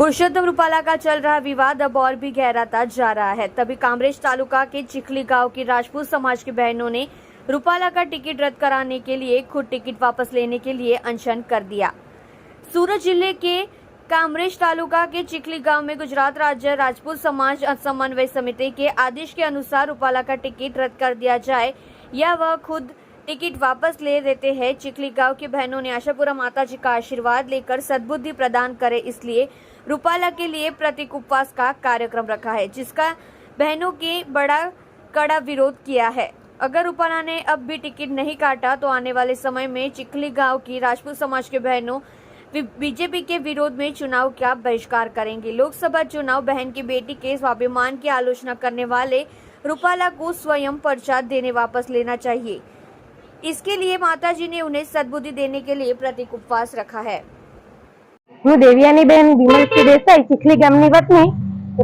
पुरुषोत्तम रूपाला का चल रहा विवाद अब और भी गहराता जा रहा है। तभी कामरेज तालुका के चिखली गांव की राजपूत समाज की बहनों ने रूपाला का टिकट रद्द कराने के लिए खुद टिकट वापस लेने के लिए अनशन कर दिया। सूरत जिले के कामरेज तालुका के चिखली गांव में गुजरात राज्य राजपूत समाज समन्वय समिति के आदेश के अनुसार रूपाला का टिकट रद्द कर दिया जाए या वह खुद टिकट वापस ले लेते हैं। चिखली गांव की बहनों ने आशापुरा माता जी का आशीर्वाद लेकर सद्बुद्धि प्रदान करे, इसलिए रूपाला के लिए प्रतीक उपवास का कार्यक्रम रखा है, जिसका बहनों के बड़ा कड़ा विरोध किया है। अगर रूपाला ने अब भी टिकट नहीं काटा तो आने वाले समय में चिखली गांव की राजपूत समाज के बहनों बीजेपी के विरोध में चुनाव का बहिष्कार करेंगे। लोकसभा चुनाव बहन की बेटी के स्वाभिमान की आलोचना करने वाले रूपाला को स्वयं पर्चा देने वापस लेना चाहिए। इसके लिए माताजी ने उन्हें सद्बुद्धि देने के लिए प्रतीक उपवास रखा है। હું દેવિયાનીબેન વિમલસિંહ દેસાઈ ચીખલી ગામની વતની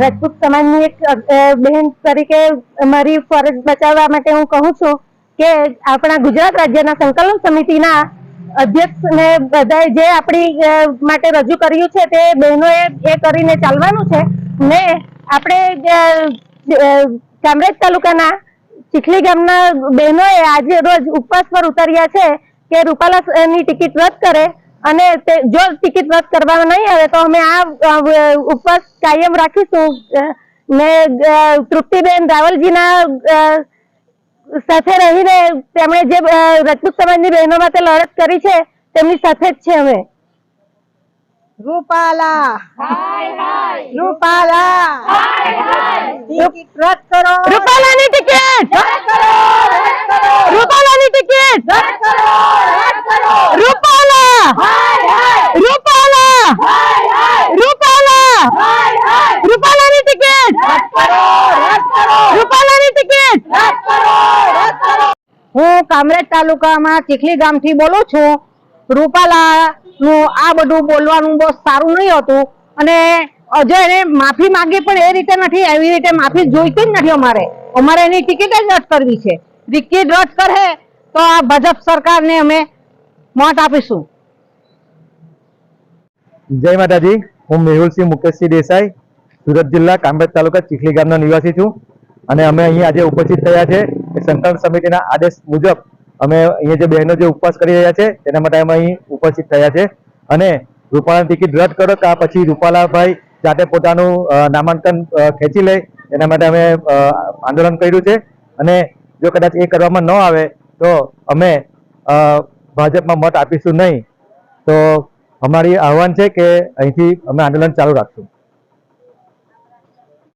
રાજપૂત સમાજની એક બહેન તરીકે મારી ફરજ બચાવવા માટે હું કહું છું કે આપણા ગુજરાત રાજ્યના સંકલન સમિતિના અધ્યક્ષને બધાએ જે આપણી માટે રજૂ કર્યું છે તે બહેનોએ એ કરીને ચાલવાનું છે ને આપણે કામરેજ તાલુકાના ચીખલી ગામના બહેનોએ આજે રોજ ઉપવાસ પર ઉતર્યા છે કે રૂપાલાની ટિકિટ રદ કરે અને જો ટિકિટ રદ કરવામાં નહીં આવે તો અમે આ ઉપવાસ કાયમ રાખીશું ને તૃપ્તિબેન રાવલજીના સાથે રહીને તેમણે જે રાજપૂત સમાજની બહેનો માટે લડત કરી છે તેમની સાથે જ છે અમે। રૂપાલા રૂપાલા ટિકિટ રદ કરો, રૂપાલાની ટિકિટ રૂપાલાની ટિકિટ રૂપાલા રૂપાલા રૂપાલા રૂપાલાની ટિકિટ રૂપાલાની ટિકિટ। હું કામરેજ તાલુકામાં ચીખલી ગામથી બોલું છું। રૂપાલાનું આ બધું બોલવાનું બહુ સારું નહીં હતું અને જો એને માફી માંગી પણ એ રીતે નથી, એવી રીતે માફી જોઈતી જ નથી। અમારે એની ટિકિટ જ રદ કરવી છે। ટિકિટ રદ કરે તો આ ભાજપ સરકારને અમે મત આપીશું। જય માતાજી। હું મેહુલસિંહ મુકેશસિંહ દેસાઈ સુરત જિલ્લા કામરેજ તાલુકા ચીખલી ગામનો નિવાસી છું અને અમે અહીંયા આજે ઉપસ્થિત થયા છે સંકલન સમિતિના આદેશ મુજબ અમે અહીંયા જે બહેનો જે ઉપવાસ કરી રહ્યા છે તેના માટે અમે અહીં ઉપસ્થિત થયા છે અને રૂપાલાની ટિકિટ રદ કરો કે પછી રૂપાલાભાઈ જાતે પોતાનું નામાંકન ખેંચી લે એના માટે અમે આંદોલન કર્યું છે અને જો કદાચ એ કરવામાં ન આવે તો અમે ભાજપમાં મત આપીશું નહીં। તો અમારી આહવાન છે કે અહીંથી અમે આંદોલન ચાલુ રાખશું।